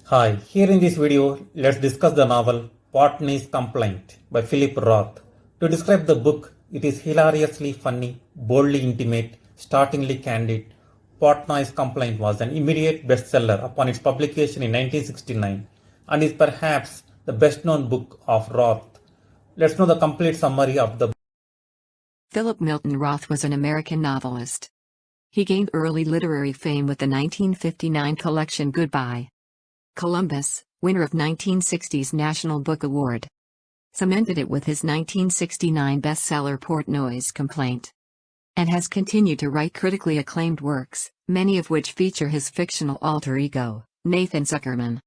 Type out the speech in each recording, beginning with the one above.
Hi, here in this video, let's discuss the novel Portnoy's Complaint by Philip Roth. To describe the book, it is hilariously funny, boldly intimate, startlingly candid. Portnoy's Complaint was an immediate bestseller upon its publication in 1969 and is perhaps the best known book of Roth. Let's know the complete summary of the book. Philip Milton Roth was an American novelist. He gained early literary fame with the 1959 collection Goodbye, Columbus, winner of 1960's National Book Award. Cemented it with his 1969 bestseller Portnoy's Complaint. And has continued to write critically acclaimed works, many of which feature his fictional alter ego, Nathan Zuckerman.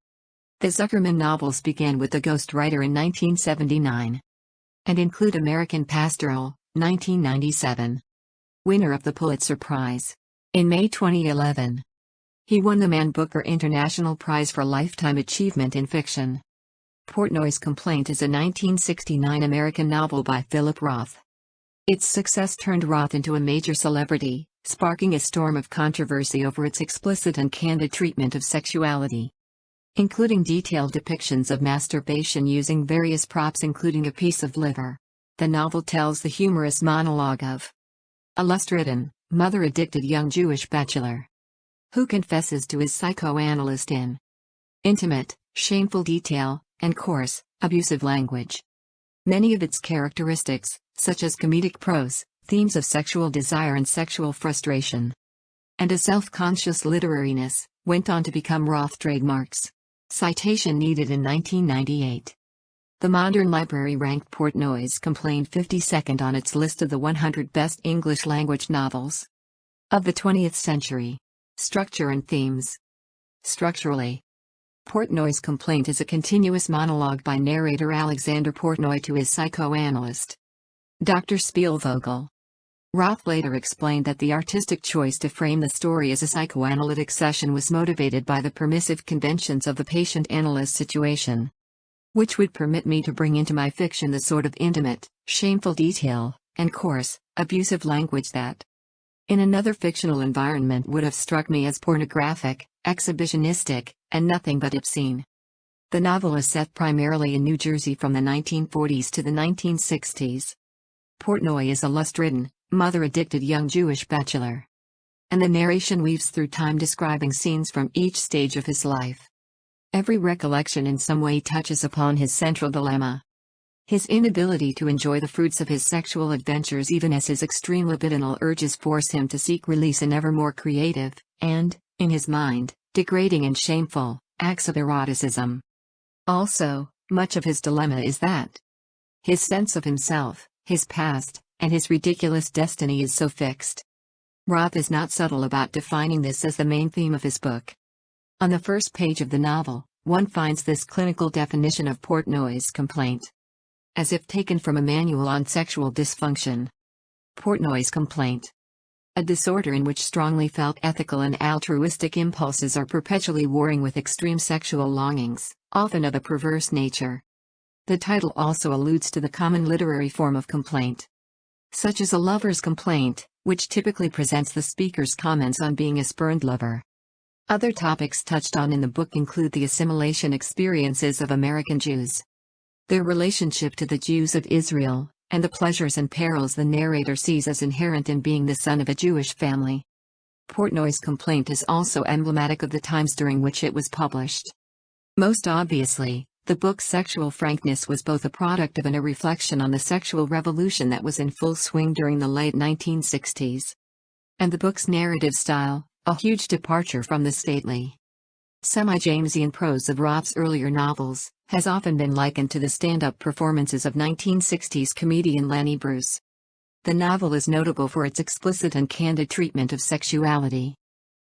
The Zuckerman novels began with The Ghostwriter in 1979. And include American Pastoral, 1997. Winner of the Pulitzer Prize. In May 2011. He won the Man Booker International Prize for Lifetime Achievement in Fiction. Portnoy's Complaint is a 1969 American novel by Philip Roth. Its success turned Roth into a major celebrity, sparking a storm of controversy over its explicit and candid treatment of sexuality. Including detailed depictions of masturbation using various props including a piece of liver. The novel tells the humorous monologue of a lust-ridden, mother-addicted young Jewish bachelor who confesses to his psychoanalyst in intimate, shameful detail, and coarse, abusive language. Many of its characteristics, such as comedic prose, themes of sexual desire and sexual frustration, and a self-conscious literariness, went on to become Roth trademarks. Citation needed in 1998. The Modern Library ranked Portnoy's Complaint 52nd on its list of the 100 best English-language novels of the 20th century. Structure and themes. Structurally, Portnoy's Complaint is a continuous monologue by narrator Alexander Portnoy to his psychoanalyst, Dr. Spielvogel. Roth later explained that the artistic choice to frame the story as a psychoanalytic session was motivated by the permissive conventions of the patient-analyst situation, which would permit me to bring into my fiction the sort of intimate, shameful detail, and coarse, abusive language that, in another fictional environment would have struck me as pornographic, exhibitionistic, and nothing but obscene. The novel is set primarily in New Jersey from the 1940s to the 1960s. Portnoy is a lust-ridden, mother-addicted young Jewish bachelor. And the narration weaves through time describing scenes from each stage of his life. Every recollection in some way touches upon his central dilemma. His inability to enjoy the fruits of his sexual adventures even as his extreme libidinal urges force him to seek release in ever more creative, and, in his mind, degrading and shameful, acts of eroticism. Also, much of his dilemma is that his sense of himself, his past, and his ridiculous destiny is so fixed. Roth is not subtle about defining this as the main theme of his book. On the first page of the novel, one finds this clinical definition of Portnoy's Complaint, as if taken from a manual on sexual dysfunction. Portnoy's Complaint. A disorder in which strongly felt ethical and altruistic impulses are perpetually warring with extreme sexual longings, often of a perverse nature. The title also alludes to the common literary form of complaint, such as a lover's complaint, which typically presents the speaker's comments on being a spurned lover. Other topics touched on in the book include the assimilation experiences of American Jews, their relationship to the Jews of Israel, and the pleasures and perils the narrator sees as inherent in being the son of a Jewish family. Portnoy's Complaint is also emblematic of the times during which it was published. Most obviously, the book's sexual frankness was both a product of and a reflection on the sexual revolution that was in full swing during the late 1960s. And the book's narrative style, a huge departure from the stately, semi-Jamesian prose of Roth's earlier novels, has often been likened to the stand-up performances of 1960s comedian Lenny Bruce. The novel is notable for its explicit and candid treatment of sexuality,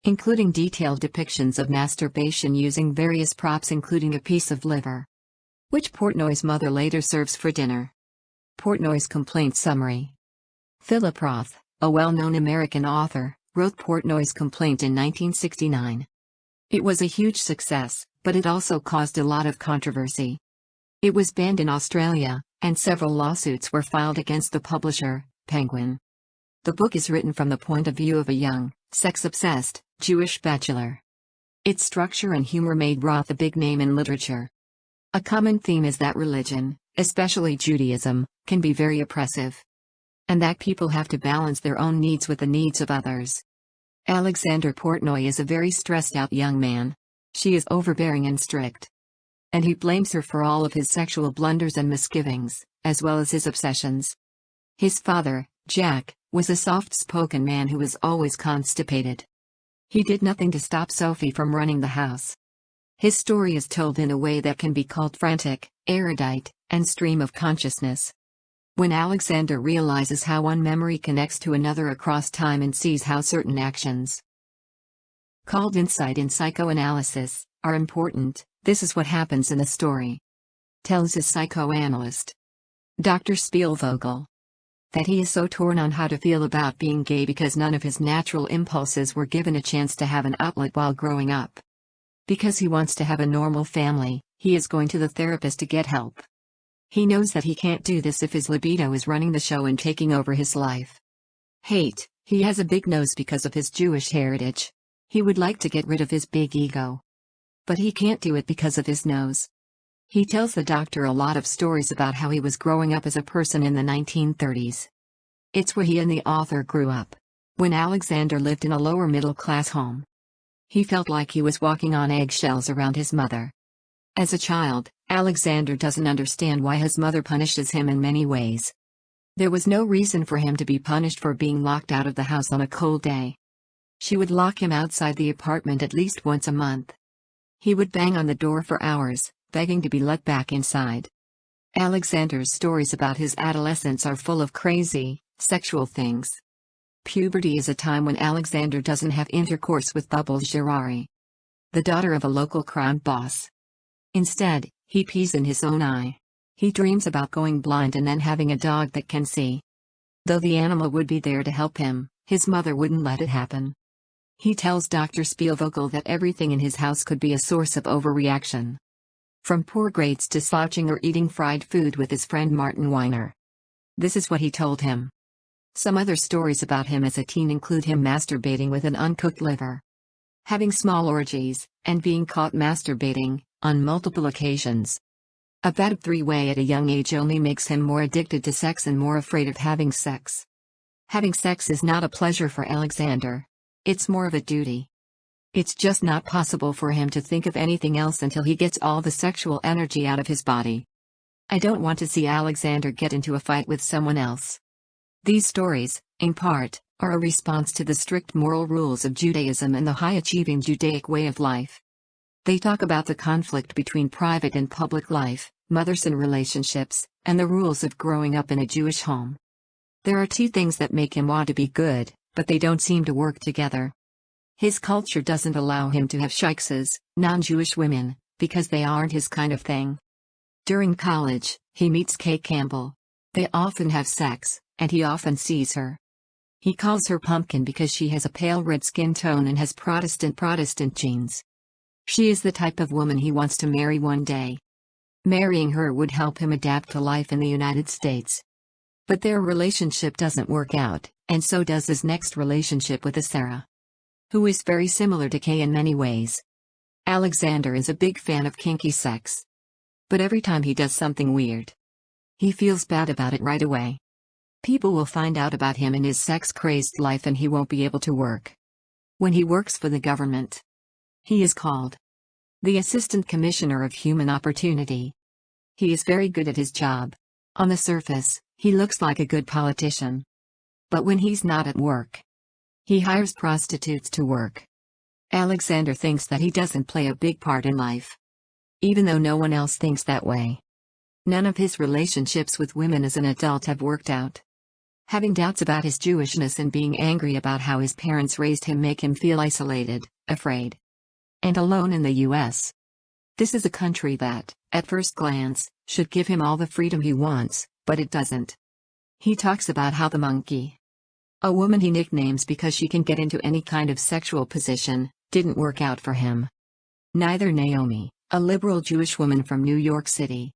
including detailed depictions of masturbation using various props including a piece of liver, which Portnoy's mother later serves for dinner. Portnoy's Complaint summary. Philip Roth, a well-known American author, wrote Portnoy's Complaint in 1969. It was a huge success, but it also caused a lot of controversy. It was banned in Australia, and several lawsuits were filed against the publisher, Penguin. The book is written from the point of view of a young, sex-obsessed, Jewish bachelor. Its structure and humor made Roth a big name in literature. A common theme is that religion, especially Judaism, can be very oppressive, and that people have to balance their own needs with the needs of others. Alexander Portnoy is a very stressed-out young man. She is overbearing and strict, and he blames her for all of his sexual blunders and misgivings, as well as his obsessions. His father, Jack, was a soft-spoken man who was always constipated. He did nothing to stop Sophie from running the house. His story is told in a way that can be called frantic, erudite, and stream of consciousness. When Alexander realizes how one memory connects to another across time and sees how certain actions, called insight in psychoanalysis, are important, this is what happens in the story. Tells his psychoanalyst, Dr. Spielvogel, that he is so torn on how to feel about being gay because none of his natural impulses were given a chance to have an outlet while growing up. Because he wants to have a normal family, he is going to the therapist to get help. He knows that he can't do this if his libido is running the show and taking over his life. Hate, he has a big nose because of his Jewish heritage. He would like to get rid of his big ego, but he can't do it because of his nose. He tells the doctor a lot of stories about how he was growing up as a person in the 1930s. It's where he and the author grew up, when Alexander lived in a lower middle-class home. He felt like he was walking on eggshells around his mother. As a child, Alexander doesn't understand why his mother punishes him in many ways. There was no reason for him to be punished for being locked out of the house on a cold day. She would lock him outside the apartment at least once a month. He would bang on the door for hours, begging to be let back inside. Alexander's stories about his adolescence are full of crazy, sexual things. Puberty is a time when Alexander doesn't have intercourse with Bubbles Girari, the daughter of a local crime boss. Instead, he pees in his own eye. He dreams about going blind and then having a dog that can see. Though the animal would be there to help him, his mother wouldn't let it happen. He tells Dr. Spielvogel that everything in his house could be a source of overreaction, from poor grades to slouching or eating fried food with his friend Martin Weiner. This is what he told him. Some other stories about him as a teen include him masturbating with an uncooked liver, having small orgies, and being caught masturbating, on multiple occasions. A bad three-way at a young age only makes him more addicted to sex and more afraid of having sex. Having sex is not a pleasure for Alexander. It's more of a duty. It's just not possible for him to think of anything else until he gets all the sexual energy out of his body. I don't want to see Alexander get into a fight with someone else. These stories, in part, are a response to the strict moral rules of Judaism and the high-achieving Judaic way of life. They talk about the conflict between private and public life, mothers and relationships, and the rules of growing up in a Jewish home. There are two things that make him want to be good, but they don't seem to work together. His culture doesn't allow him to have sheikhs, non-Jewish women, because they aren't his kind of thing. During college, he meets Kay Campbell. They often have sex, and he often sees her. He calls her Pumpkin because she has a pale red skin tone and has Protestant genes. She is the type of woman he wants to marry one day. Marrying her would help him adapt to life in the United States. But their relationship doesn't work out, and so does his next relationship with Sarah, who is very similar to Kay in many ways. Alexander is a big fan of kinky sex. But every time he does something weird, he feels bad about it right away. People will find out about him in his sex-crazed life and he won't be able to work. When he works for the government, he is called the Assistant Commissioner of Human Opportunity. He is very good at his job. On the surface, he looks like a good politician. But when he's not at work, he hires prostitutes to work. Alexander thinks that he doesn't play a big part in life, even though no one else thinks that way. None of his relationships with women as an adult have worked out. Having doubts about his Jewishness and being angry about how his parents raised him make him feel isolated, afraid, and alone in the U.S. This is a country that, at first glance, should give him all the freedom he wants, but it doesn't. He talks about how the monkey, a woman he nicknames because she can get into any kind of sexual position, didn't work out for him. Neither Naomi, a liberal Jewish woman from New York City,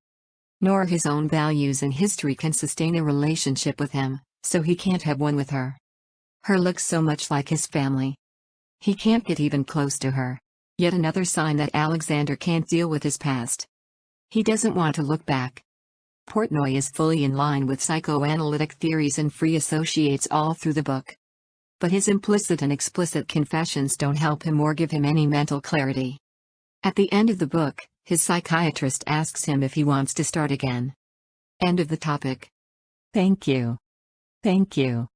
nor his own values and history can sustain a relationship with him, so he can't have one with her. Her looks so much like his family. He can't get even close to her. Yet another sign that Alexander can't deal with his past. He doesn't want to look back. Portnoy is fully in line with psychoanalytic theories and free associates all through the book. But his implicit and explicit confessions don't help him or give him any mental clarity. At the end of the book, his psychiatrist asks him if he wants to start again. End of the topic. Thank you. Thank you.